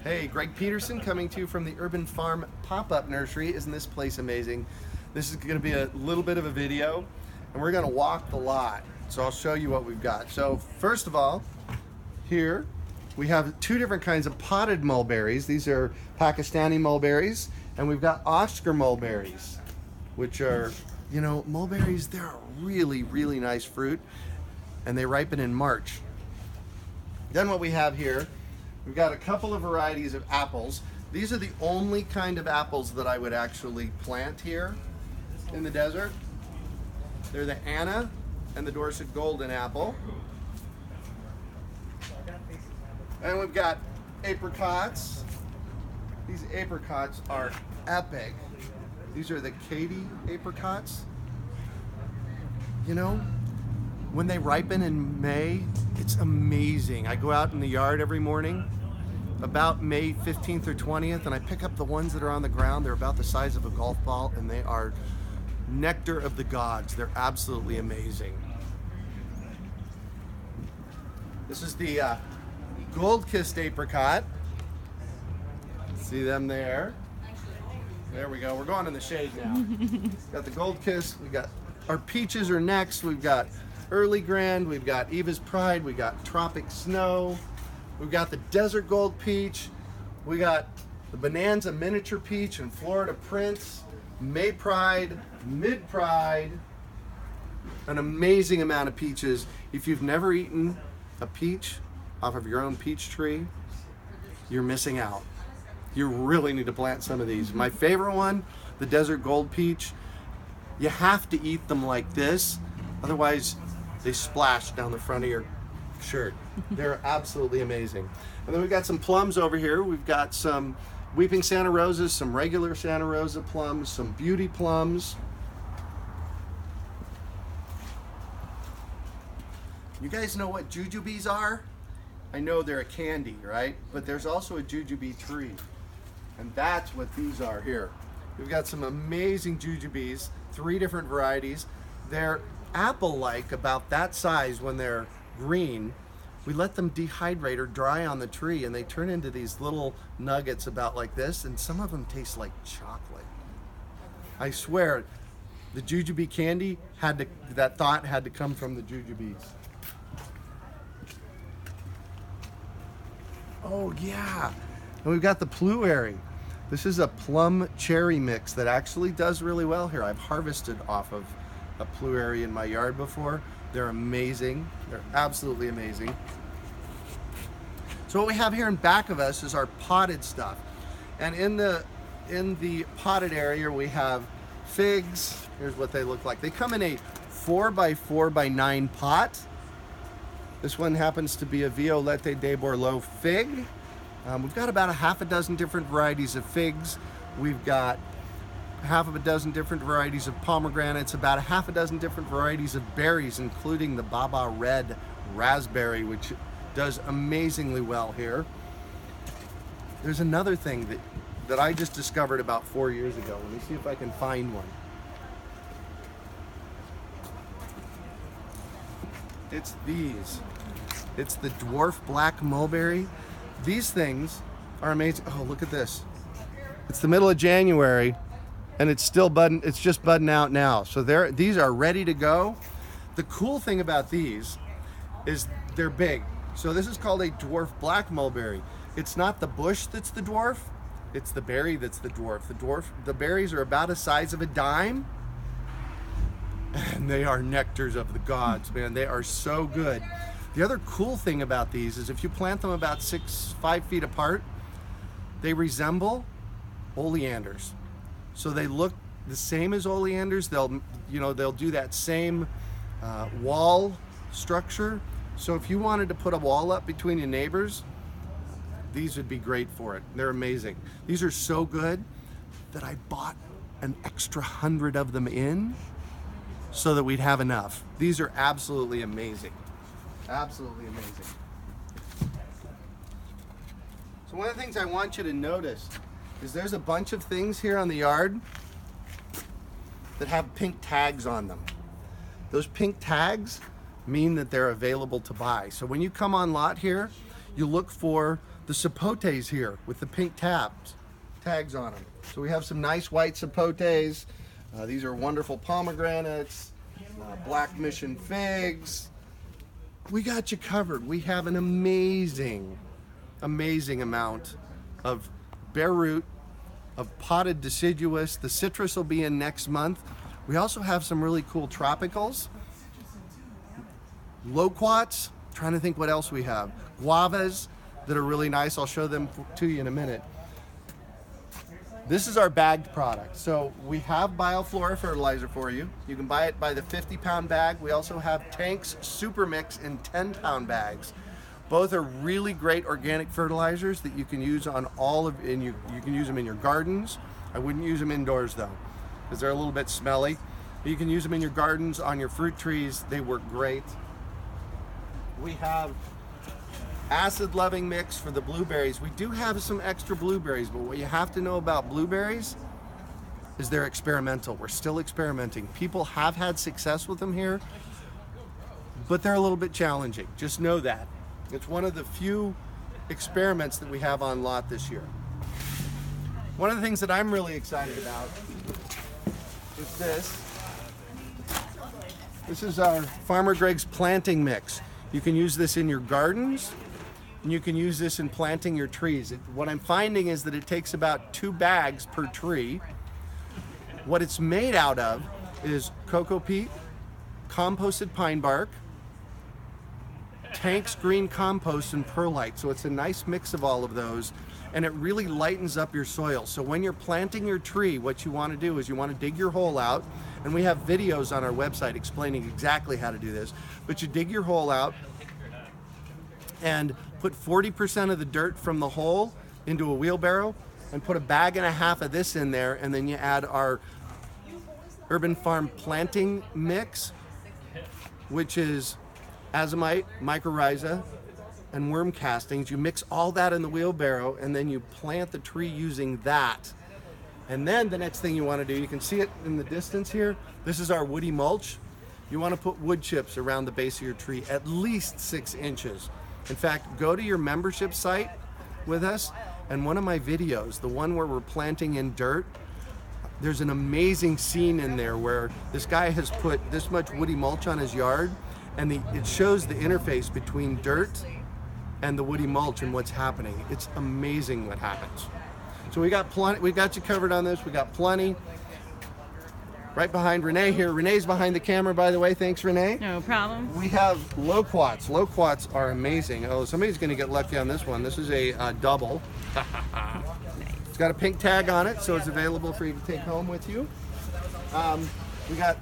Hey, Greg Peterson coming to you from the Urban Farm Pop-Up Nursery. Isn't this place amazing? This is going to be a little bit of a video, and we're going to walk the lot. So I'll show you what we've got. So first of all, here we have two different kinds of potted mulberries. These are Pakistani mulberries, and we've got Oscar mulberries, which are, you know, mulberries, they're a really, really nice fruit, and they ripen in March. Then what we have here, we've got a couple of varieties of apples. These are the only kind of apples that I would actually plant here in the desert. They're the Anna and the Dorset Golden Apple. And we've got apricots. These apricots are epic. These are the Katy apricots. You know, when they ripen in May, it's amazing. I go out in the yard every morning about May 15th or 20th, and I pick up the ones that are on the ground. They're about the size of a golf ball, and they are nectar of the gods. They're absolutely amazing. This is the gold-kissed apricot. See them there? There we go. We're going in the shade now. Got the gold-kissed. We got our peaches are next. We've got Early Grand, we've got Eva's Pride, we got Tropic Snow, we've got the Desert Gold Peach, we got the Bonanza Miniature Peach and Florida Prince, May Pride, Mid Pride, an amazing amount of peaches. If you've never eaten a peach off of your own peach tree, you're missing out. You really need to plant some of these. My favorite one, the Desert Gold Peach, you have to eat them like this, otherwise they splash down the front of your shirt. They're absolutely amazing. And then we've got some plums over here. We've got some Weeping Santa Rosas, some regular Santa Rosa plums, some beauty plums. You guys know what jujubes are? I know they're a candy, right? But there's also a jujube tree. And that's what these are here. We've got some amazing jujubes, 3 different varieties. They're apple-like, about that size when they're green. We let them dehydrate or dry on the tree, and they turn into these little nuggets about like this, and some of them taste like chocolate. I swear, the jujube candy that thought had to come from the jujubes. Oh yeah, and we've got the Pluary. This is a plum cherry mix that actually does really well here. I've harvested off of a Pluary in my yard before. They're amazing. They're absolutely amazing. So what we have here in back of us is our potted stuff. And in the potted area we have figs. Here's what they look like. They come in a 4x4x9 pot. This one happens to be a Violette de Bordeaux fig. We've got about a half a dozen different varieties of figs. We've got half of a dozen different varieties of pomegranates, about a half a dozen different varieties of berries, including the Baba Red raspberry, which does amazingly well here. There's another thing that I just discovered about 4 years ago. Let me see if I can find one. It's these. It's the dwarf black mulberry. These things are amazing. Oh, look at this. It's the middle of January, and it's still budding. It's just budding out now. So these are ready to go. The cool thing about these is they're big. So this is called a dwarf black mulberry. It's not the bush that's the dwarf, it's the berry that's the dwarf. The berries are about the size of a dime, and they are nectars of the gods, man. They are so good. The other cool thing about these is if you plant them about 5 feet apart, they resemble oleanders. So they look the same as oleanders. They'll do that same wall structure. So if you wanted to put a wall up between your neighbors, these would be great for it. They're amazing. These are so good that I bought an extra 100 of them in so that we'd have enough. These are absolutely amazing. Absolutely amazing. So one of the things I want you to notice is there's a bunch of things here on the yard that have pink tags on them. Those pink tags mean that they're available to buy. So when you come on lot here, you look for the sapotes here with the pink tags on them. So we have some nice white sapotes. These are wonderful pomegranates, black mission figs. We got you covered. We have an amazing amount of bare root, of potted deciduous. The citrus will be in next month. We also have some really cool tropicals. Loquats, trying to think what else we have. Guavas that are really nice. I'll show them to you in a minute. This is our bagged product. So we have Bioflora fertilizer for you. You can buy it by the 50-pound bag. We also have Tanks Super Mix in 10-pound bags. Both are really great organic fertilizers that you can use on you can use them in your gardens. I wouldn't use them indoors though, because they're a little bit smelly. You can use them in your gardens, on your fruit trees. They work great. We have acid loving mix for the blueberries. We do have some extra blueberries, but what you have to know about blueberries is they're experimental. We're still experimenting. People have had success with them here, but they're a little bit challenging. Just know that. It's one of the few experiments that we have on lot this year. One of the things that I'm really excited about is this. This is our Farmer Greg's planting mix. You can use this in your gardens, and you can use this in planting your trees. What I'm finding is that it takes about 2 bags per tree. What it's made out of is cocoa peat, composted pine bark, Tank's green compost, and perlite. So it's a nice mix of all of those, and it really lightens up your soil. So when you're planting your tree, what you want to do is you want to dig your hole out, and we have videos on our website explaining exactly how to do this. But you dig your hole out and put 40% of the dirt from the hole into a wheelbarrow and put a bag and a half of this in there, and then you add our Urban Farm planting mix, which is azomite, mycorrhiza, and worm castings. You mix all that in the wheelbarrow, and then you plant the tree using that. And then the next thing you want to do, you can see it in the distance here, this is our woody mulch. You want to put wood chips around the base of your tree, at least 6 inches. In fact, go to your membership site with us, and one of my videos, the one where we're planting in dirt, there's an amazing scene in there where this guy has put this much woody mulch on his yard, and it shows the interface between dirt and the woody mulch and what's happening. It's amazing what happens. So we got plenty. We got you covered on this. We got plenty. Right behind Renee here. Renee's behind the camera, by the way. Thanks, Renee. No problem. We have loquats. Loquats are amazing. Oh, somebody's going to get lucky on this one. This is a double. It's got a pink tag on it, so it's available for you to take home with you. We got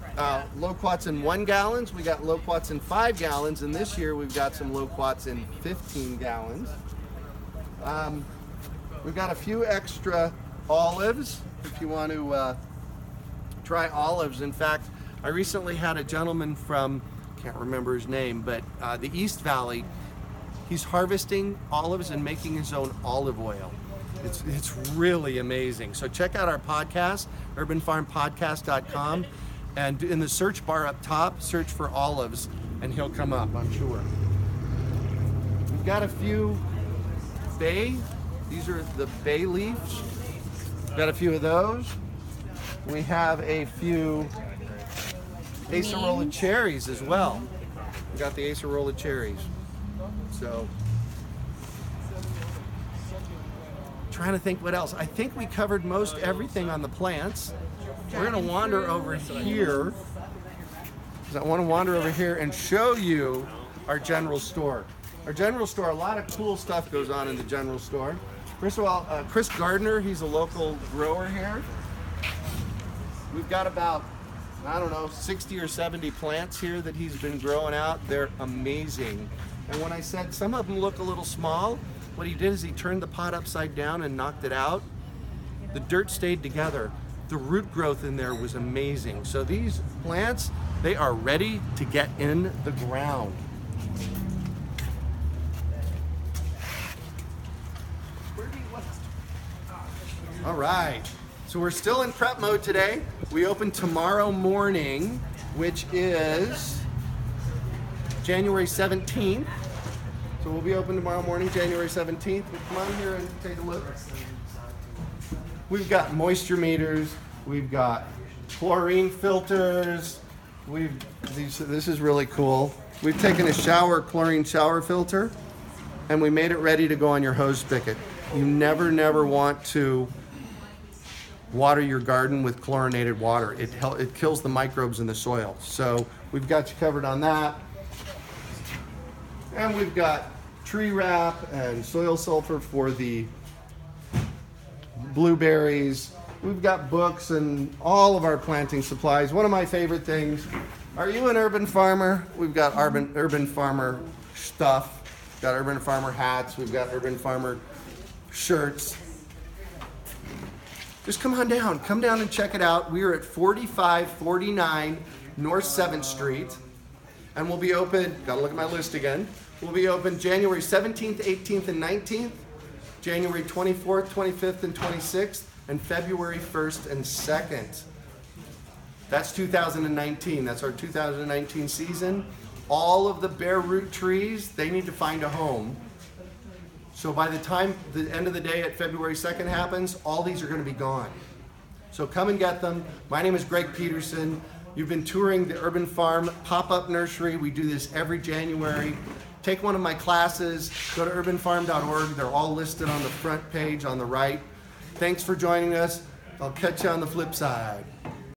loquats in 1 gallons. We got loquats in 5 gallons, and this year we've got some loquats in 15 gallons. We've got a few extra olives if you want to try olives. In fact, I recently had a gentleman from, can't remember his name, but the East Valley. He's harvesting olives and making his own olive oil. It's really amazing. So check out our podcast, urbanfarmpodcast.com, and in the search bar up top, search for olives, and he'll come up, I'm sure. We've got a few bay. These are the bay leaves. Got a few of those. We have a few acerola cherries as well. We got the acerola cherries. So, trying to think what else. I think we covered most everything on the plants. We're going to wander over here. I want to wander over here and show you our general store. Our general store, a lot of cool stuff goes on in the general store. First of all, Chris Gardner, he's a local grower here. We've got about, I don't know, 60 or 70 plants here that he's been growing out. They're amazing. And when I said some of them look a little small, what he did is he turned the pot upside down and knocked it out. The dirt stayed together. The root growth in there was amazing. So these plants, they are ready to get in the ground. All right, so we're still in prep mode today. We open tomorrow morning, which is January 17th. So So we'll be open tomorrow morning, January 17th. But come on here and take a look. We've got moisture meters. We've got chlorine filters. This is really cool. We've taken a chlorine shower filter, and we made it ready to go on your hose spigot. You never want to water your garden with chlorinated water. It kills the microbes in the soil. So we've got you covered on that. And we've got tree wrap and soil sulfur for the blueberries. We've got books and all of our planting supplies. One of my favorite things, are you an urban farmer? We've got urban farmer stuff. We've got urban farmer hats. We've got urban farmer shirts. Just come on down. Come down and check it out. We are at 4549 North 7th Street. And we'll be open, gotta look at my list again. We'll be open January 17th, 18th, and 19th, January 24th, 25th, and 26th, and February 1st and 2nd. That's 2019. That's our 2019 season. All of the bare root trees, they need to find a home. So by the time the end of the day at February 2nd happens, all these are going to be gone. So come and get them. My name is Greg Peterson. You've been touring the Urban Farm Pop-Up Nursery. We do this every January. Take one of my classes. Go to urbanfarm.org. They're all listed on the front page on the right. Thanks for joining us. I'll catch you on the flip side.